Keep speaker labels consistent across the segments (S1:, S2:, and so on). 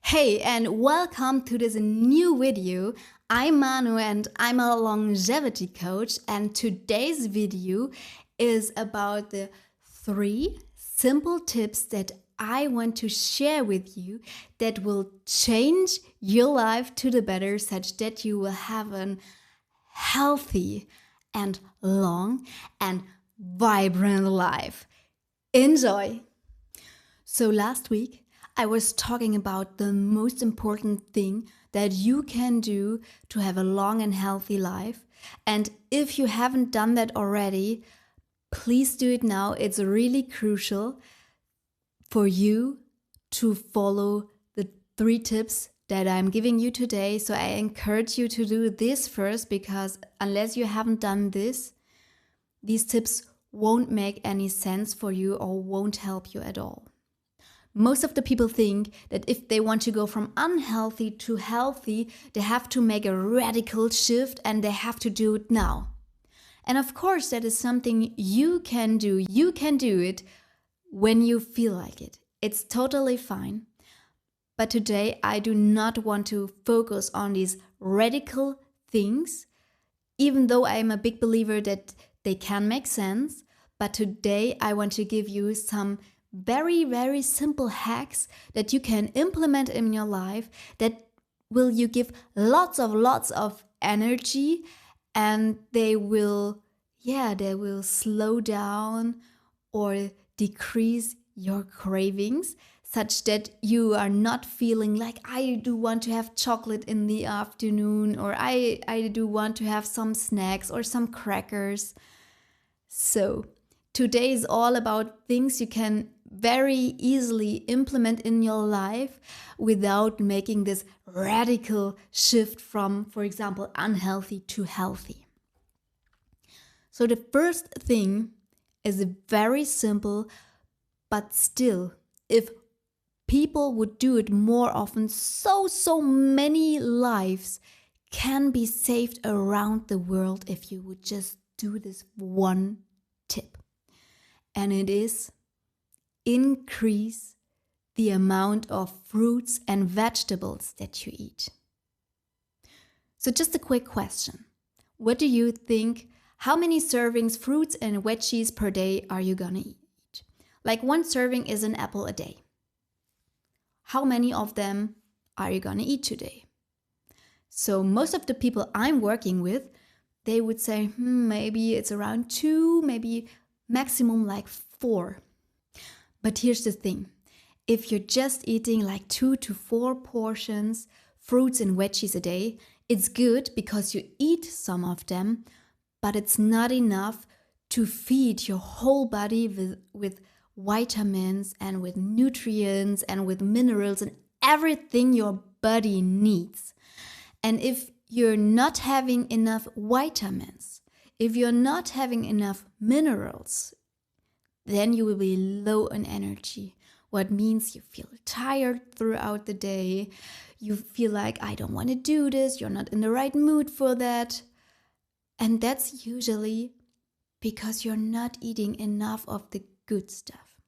S1: Hey, and welcome to this new video. I'm Manu and I'm a longevity coach, and today's video is about the 3 simple tips that I want to share with you that will change your life to the better, such that you will have an healthy and long and vibrant life. Enjoy! So last week, I was talking about the most important thing that you can do to have a long and healthy life. And if you haven't done that already, please do it now. It's really crucial for you to follow the 3 tips that I'm giving you today. So I encourage you to do this first, because unless you haven't done this, these tips won't make any sense for you or won't help you at all. Most of the people think that if they want to go from unhealthy to healthy, they have to make a radical shift and they have to do it now. And of course, that is something you can do. You can do it when you feel like it. It's totally fine. But today, I do not want to focus on these radical things, even though I am a big believer that they can make sense. But today, I want to give you some very, very simple hacks that you can implement in your life that will you give lots of energy, and they will slow down or decrease your cravings, such that you are not feeling like I do want to have chocolate in the afternoon, or I do want to have some snacks or some crackers. So today is all about things you can very easily implement in your life without making this radical shift from, for example, unhealthy to healthy. So the first thing is very simple, but still, if people would do it more often, so many lives can be saved around the world if you would just do this one tip. And it is increase the amount of fruits and vegetables that you eat. So just a quick question. What do you think? How many servings fruits and veggies per day are you gonna eat? Like 1 serving is an apple a day. How many of them are you gonna eat today? So most of the people I'm working with, they would say, maybe it's around 2, maybe maximum like 4. But here's the thing. If you're just eating like 2 to 4 portions fruits and veggies a day, it's good because you eat some of them, but it's not enough to feed your whole body with vitamins and with nutrients and with minerals and everything your body needs. And if you're not having enough vitamins, if you're not having enough minerals, then you will be low in energy. What means you feel tired throughout the day. You feel like, I don't want to do this. You're not in the right mood for that. And that's usually because you're not eating enough of the good stuff.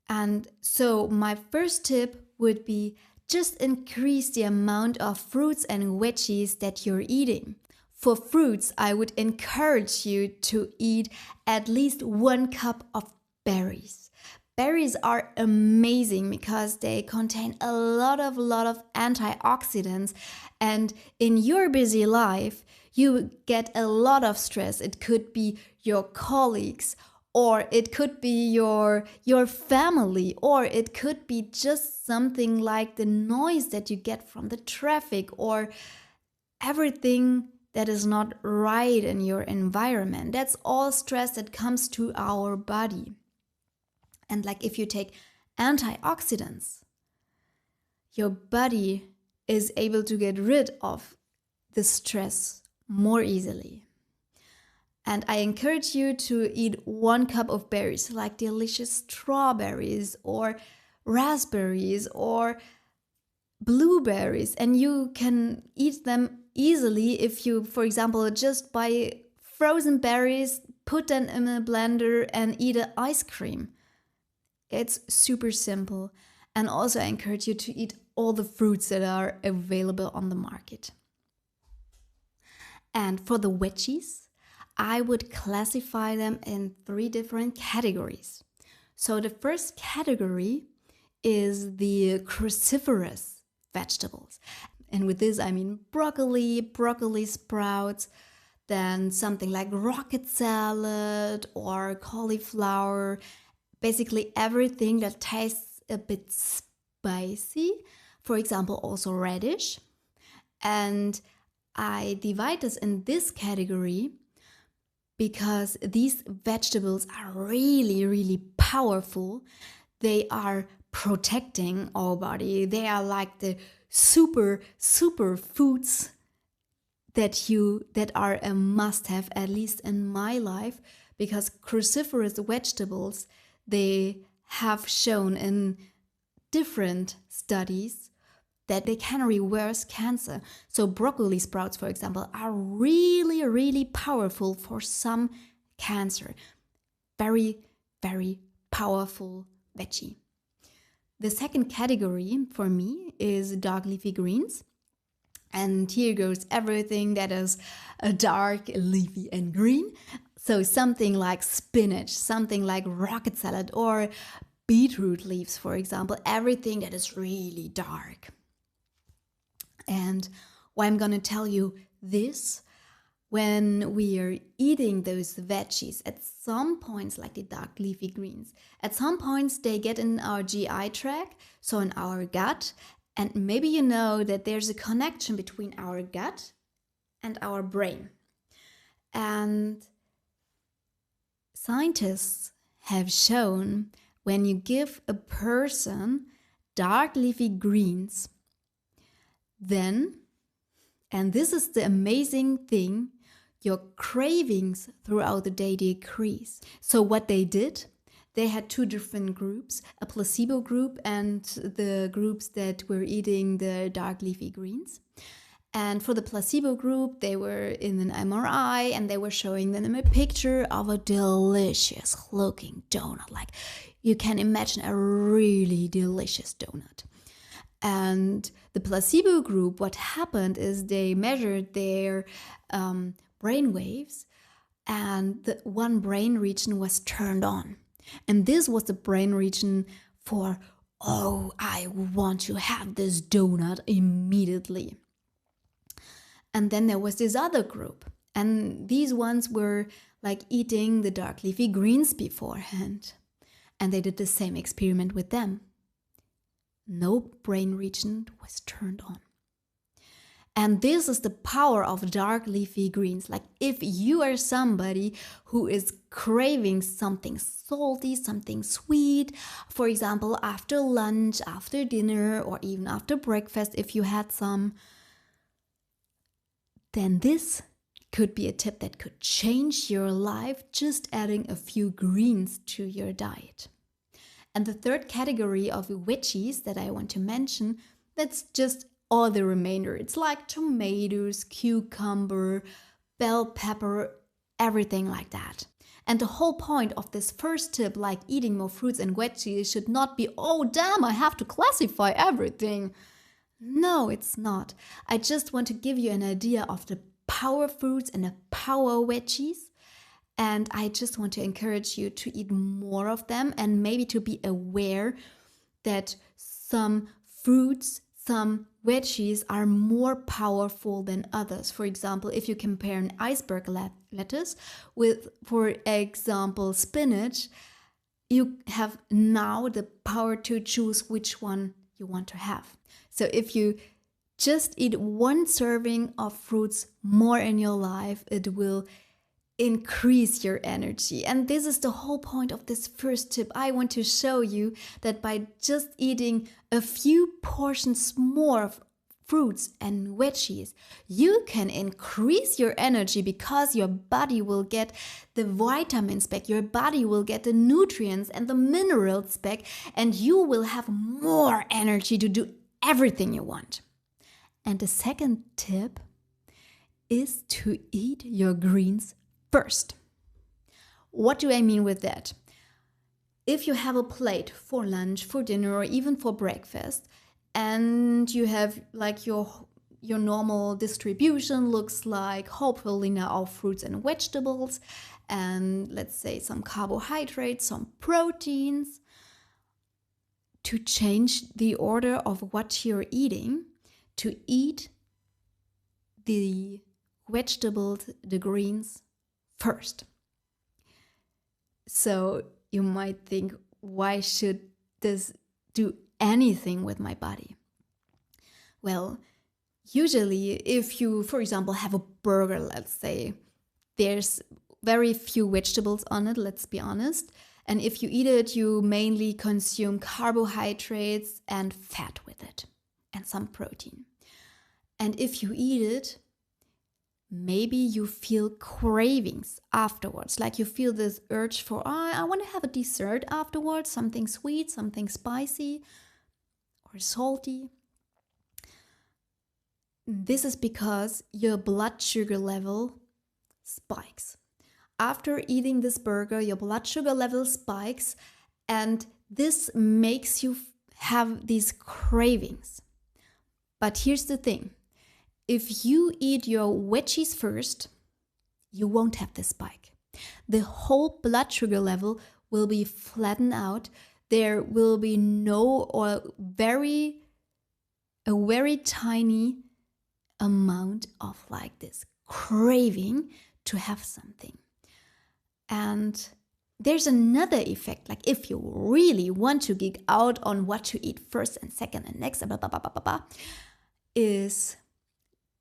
S1: And so my first tip would be just increase the amount of fruits and veggies that you're eating. For fruits, I would encourage you to eat at least 1 cup of berries. Berries are amazing because they contain a lot of antioxidants, and in your busy life, you get a lot of stress. It could be your colleagues, or it could be your family, or it could be just something like the noise that you get from the traffic, or everything that is not right in your environment. That's all stress that comes to our body. And like if you take antioxidants, your body is able to get rid of the stress more easily. And I encourage you to eat 1 cup of berries, like delicious strawberries or raspberries or blueberries, and you can eat them easily if you, for example, just buy frozen berries, put them in a blender and eat an ice cream. It's super simple. And also I encourage you to eat all the fruits that are available on the market. And for the veggies, I would classify them in 3 different categories. So the first category is the cruciferous vegetables. And with this, I mean broccoli sprouts, then something like rocket salad or cauliflower, basically everything that tastes a bit spicy. For example, also radish. And I divide this in this category because these vegetables are really, really powerful. They are protecting our body. They are like the super foods that are a must-have, at least in my life, because cruciferous vegetables, they have shown in different studies that they can reverse cancer. So broccoli sprouts, for example, are really, really powerful for some cancer. Very, very powerful veggie. The second category for me is dark leafy greens. And here goes everything that is dark, leafy, and green. So something like spinach, something like rocket salad, or beetroot leaves, for example, everything that is really dark. And why I'm going to tell you this, when we are eating those veggies, at some points, like the dark leafy greens, at some points they get in our GI tract, so in our gut. And maybe you know that there's a connection between our gut and our brain. And scientists have shown when you give a person dark leafy greens, then, and this is the amazing thing, your cravings throughout the day decrease. So what they did, they had 2 different groups, a placebo group and the groups that were eating the dark leafy greens. And for the placebo group, they were in an MRI and they were showing them a picture of a delicious looking donut. Like you can imagine a really delicious donut. And the placebo group, what happened is they measured their brain waves, and the one brain region was turned on. And this was the brain region for, oh, I want to have this donut immediately. And then there was this other group, and these ones were like eating the dark leafy greens beforehand. And they did the same experiment with them. No brain region was turned on. And this is the power of dark leafy greens. Like if you are somebody who is craving something salty, something sweet, for example, after lunch, after dinner, or even after breakfast, if you had some, then this could be a tip that could change your life, just adding a few greens to your diet. And the third category of veggies that I want to mention, that's just all the remainder. It's like tomatoes, cucumber, bell pepper, everything like that. And the whole point of this first tip, like eating more fruits and veggies, should not be, oh damn, I have to classify everything. No, it's not. I just want to give you an idea of the power fruits and the power veggies. And I just want to encourage you to eat more of them and maybe to be aware that some fruits, some veggies are more powerful than others. For example, if you compare an iceberg lettuce with, for example, spinach, you have now the power to choose which one you want to have. So if you just eat 1 serving of fruits more in your life, it will increase your energy. And this is the whole point of this first tip. I want to show you that by just eating a few portions more of fruits and veggies, you can increase your energy because your body will get the vitamins back, your body will get the nutrients and the minerals back, and you will have more energy to do everything you want. And the second tip is to eat your greens first. What do I mean with that? If you have a plate for lunch, for dinner, or even for breakfast, and you have like your normal distribution looks like hopefully now all fruits and vegetables, and let's say some carbohydrates, some proteins. To change the order of what you're eating, to eat the vegetables, the greens first. So you might think, why should this do anything with my body? Well, usually if you, for example, have a burger, let's say, there's very few vegetables on it, let's be honest. And if you eat it, you mainly consume carbohydrates and fat with it, and some protein. And if you eat it, maybe you feel cravings afterwards. Like you feel this urge for, I want to have a dessert afterwards, something sweet, something spicy or salty. This is because your blood sugar level spikes. After eating this burger, your blood sugar level spikes, and this makes you have these cravings. But here's the thing. If you eat your veggies first, you won't have this spike. The whole blood sugar level will be flattened out. There will be no or a very tiny amount of like this craving to have something. And there's another effect, like if you really want to geek out on what to eat first and second and next, blah, blah, blah, blah, blah, blah, is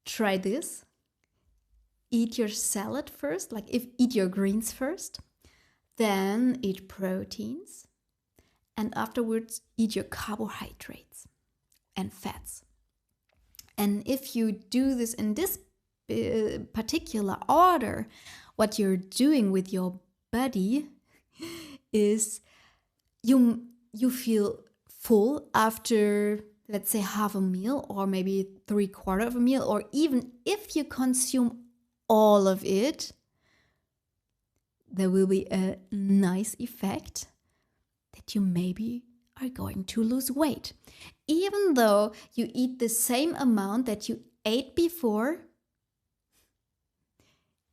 S1: try this. Eat your salad first, like eat your greens first, then eat proteins, and afterwards eat your carbohydrates and fats. And if you do this in this particular order, what you're doing with your body is you feel full after, let's say, half a meal or maybe 3/4 of a meal, or even if you consume all of it, there will be a nice effect that you maybe are going to lose weight. Even though you eat the same amount that you ate before,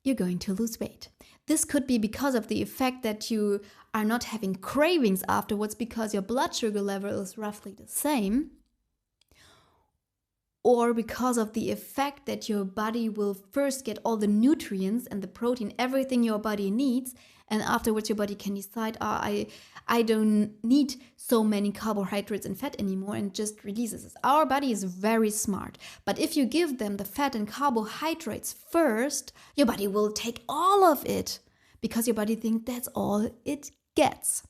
S1: you're going to lose weight. This could be because of the effect that you are not having cravings afterwards because your blood sugar level is roughly the same, or because of the effect that your body will first get all the nutrients and the protein, everything your body needs, and afterwards your body can decide, I don't need so many carbohydrates and fat anymore, and just releases it. Our body is very smart, but if you give them the fat and carbohydrates first, your body will take all of it because your body thinks that's all it gets.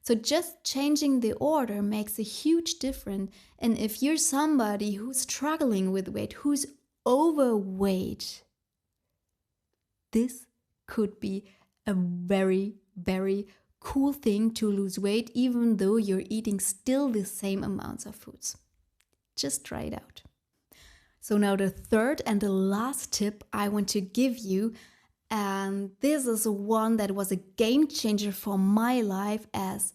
S1: So just changing the order makes a huge difference. And if you're somebody who's struggling with weight, who's overweight, this could be a very, very cool thing to lose weight, even though you're eating still the same amounts of foods. Just try it out. So now the third and the last tip I want to give you, and this is one that was a game changer for my life, as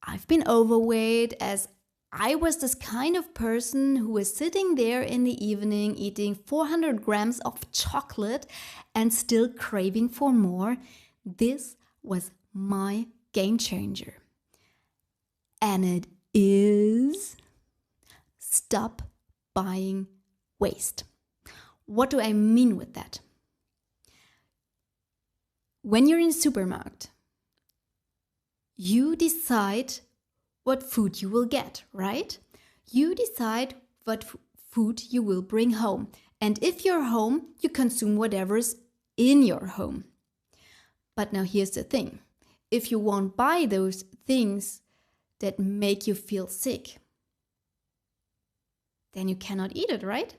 S1: I've been overweight, as I was this kind of person who was sitting there in the evening eating 400 grams of chocolate and still craving for more. This was my game changer. And it is stop buying waste. What do I mean with that? When you're in the supermarket, you decide what food you will get, right? You decide what food you will bring home. And if you're home, you consume whatever's in your home. But now here's the thing. If you won't buy those things that make you feel sick, then you cannot eat it, right?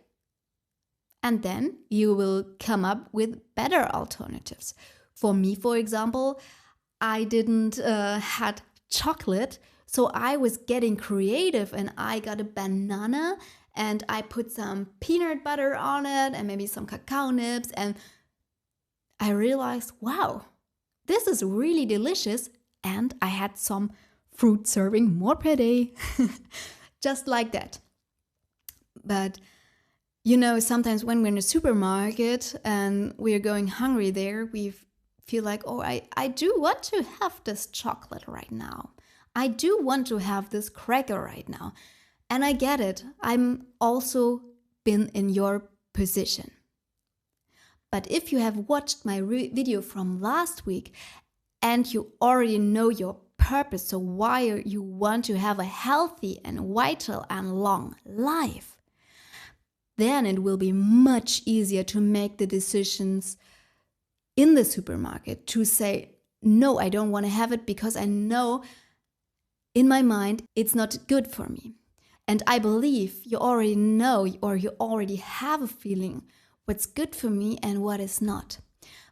S1: And then you will come up with better alternatives. For me, for example, I didn't had chocolate, so I was getting creative and I got a banana and I put some peanut butter on it and maybe some cacao nibs, and I realized, wow, this is really delicious, and I had some fruit serving more per day. Just like that. But sometimes when we're in a supermarket and we're going hungry there, we feel like, oh, I do want to have this chocolate right now. I do want to have this cracker right now. And I get it. I'm also been in your position. But if you have watched my video from last week and you already know your purpose, so why you want to have a healthy and vital and long life, then it will be much easier to make the decisions in the supermarket to say, no, I don't want to have it because I know in my mind it's not good for me. And I believe you already know or you already have a feeling what's good for me and what is not.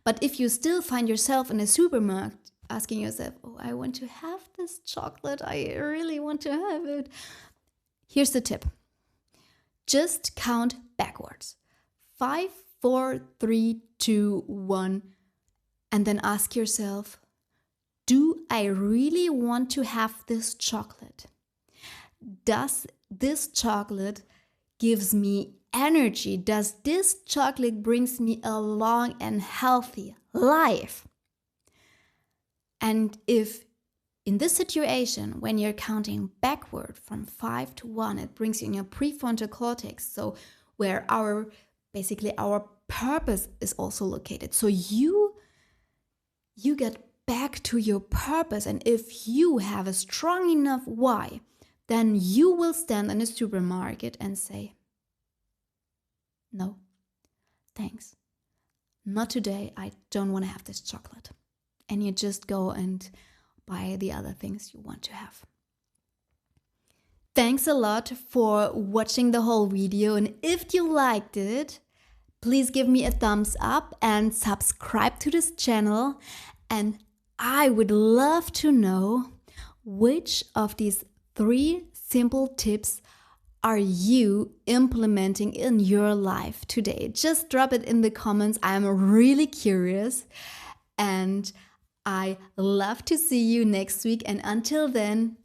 S1: But if you still find yourself in a supermarket asking yourself, oh, I want to have this chocolate, I really want to have it. Here's the tip. Just count backwards. 5, 4, 3, 2, 1. And then ask yourself, do I really want to have this chocolate? Does this chocolate gives me energy? Does this chocolate brings me a long and healthy life? And if in this situation, when you're counting backward from 5 to 1, it brings you in your prefrontal cortex, so where our purpose is also located. So you get back to your purpose, and if you have a strong enough why, then you will stand in a supermarket and say, no, thanks. Not today. I don't want to have this chocolate. And you just go and buy the other things you want to have. Thanks a lot for watching the whole video. And if you liked it, please give me a thumbs up and subscribe to this channel. And I would love to know which of these 3 simple tips are you implementing in your life today? Just drop it in the comments. I'm really curious. And I love to see you next week. And until then,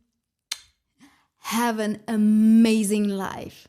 S1: have an amazing life.